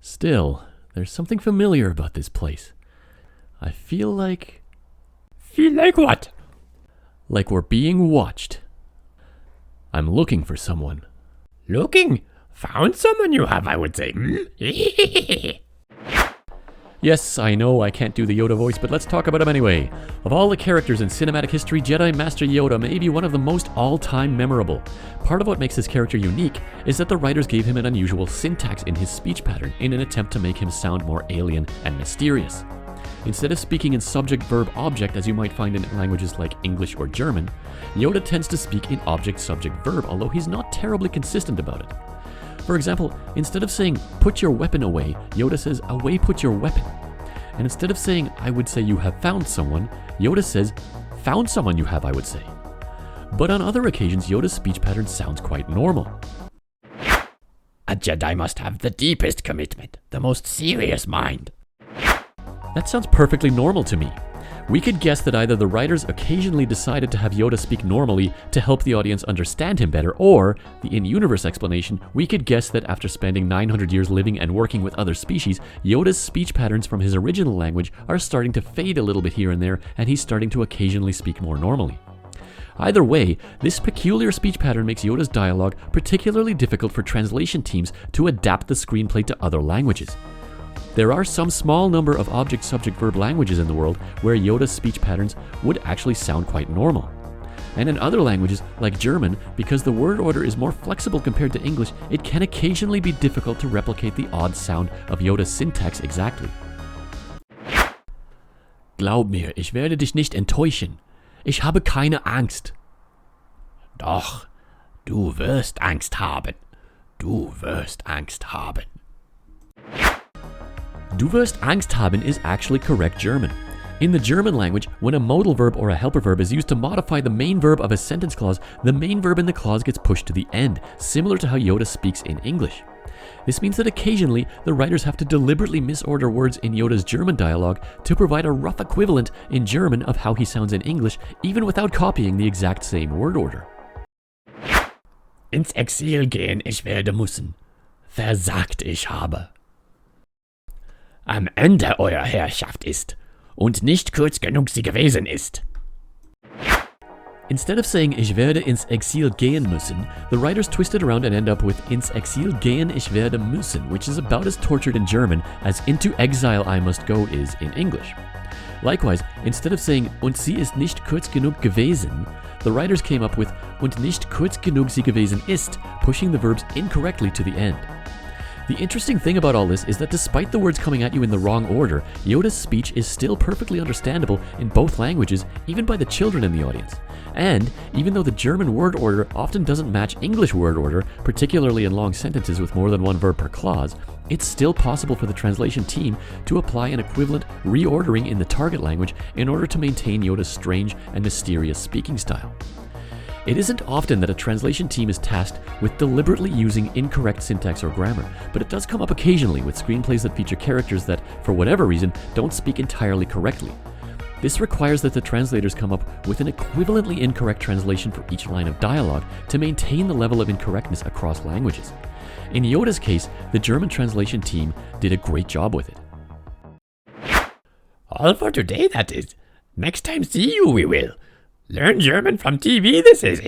Still, there's something familiar about this place. I feel like... Feel like what? Like we're being watched. I'm looking for someone. Looking? Found someone you have, I would say. Yes, I know I can't do the Yoda voice, but let's talk about him anyway. Of all the characters in cinematic history, Jedi Master Yoda may be one of the most all-time memorable. Part of what makes his character unique is that the writers gave him an unusual syntax in his speech pattern in an attempt to make him sound more alien and mysterious. Instead of speaking in subject-verb-object as you might find in languages like English or German, Yoda tends to speak in object-subject-verb, although he's not terribly consistent about it. For example, instead of saying, "put your weapon away," Yoda says, "away put your weapon." And instead of saying, "I would say you have found someone," Yoda says, "found someone you have, I would say." But on other occasions, Yoda's speech pattern sounds quite normal. A Jedi must have the deepest commitment, the most serious mind. That sounds perfectly normal to me. We could guess that either the writers occasionally decided to have Yoda speak normally to help the audience understand him better, or, the in-universe explanation, we could guess that after spending 900 years living and working with other species, Yoda's speech patterns from his original language are starting to fade a little bit here and there, and he's starting to occasionally speak more normally. Either way, this peculiar speech pattern makes Yoda's dialogue particularly difficult for translation teams to adapt the screenplay to other languages. There are some small number of object-subject-verb languages in the world where Yoda's speech patterns would actually sound quite normal. And in other languages, like German, because the word order is more flexible compared to English, it can occasionally be difficult to replicate the odd sound of Yoda's syntax exactly. Glaub mir, ich werde dich nicht enttäuschen. Ich habe keine Angst. Doch, du wirst Angst haben. Du wirst Angst haben. Du wirst Angst haben is actually correct German. In the German language, when a modal verb or a helper verb is used to modify the main verb of a sentence clause, the main verb in the clause gets pushed to the end, similar to how Yoda speaks in English. This means that occasionally, the writers have to deliberately misorder words in Yoda's German dialogue to provide a rough equivalent in German of how he sounds in English, even without copying the exact same word order. Ins Exil gehen ich werde müssen. Versagt ich habe. Am Ende eurer Herrschaft ist und nicht kurz genug sie gewesen ist. Instead of saying ich werde ins Exil gehen müssen, the writers twist it around and end up with ins Exil gehen ich werde müssen, which is about as tortured in German as into exile I must go is in English. Likewise, instead of saying und sie ist nicht kurz genug gewesen, the writers came up with und nicht kurz genug sie gewesen ist, pushing the verbs incorrectly to the end. The interesting thing about all this is that despite the words coming at you in the wrong order, Yoda's speech is still perfectly understandable in both languages, even by the children in the audience. And even though the German word order often doesn't match English word order, particularly in long sentences with more than one verb per clause, it's still possible for the translation team to apply an equivalent reordering in the target language in order to maintain Yoda's strange and mysterious speaking style. It isn't often that a translation team is tasked with deliberately using incorrect syntax or grammar, but it does come up occasionally with screenplays that feature characters that, for whatever reason, don't speak entirely correctly. This requires that the translators come up with an equivalently incorrect translation for each line of dialogue to maintain the level of incorrectness across languages. In Yoda's case, the German translation team did a great job with it. All for today, that is. Next time see you we will. Learn German from TV, this is.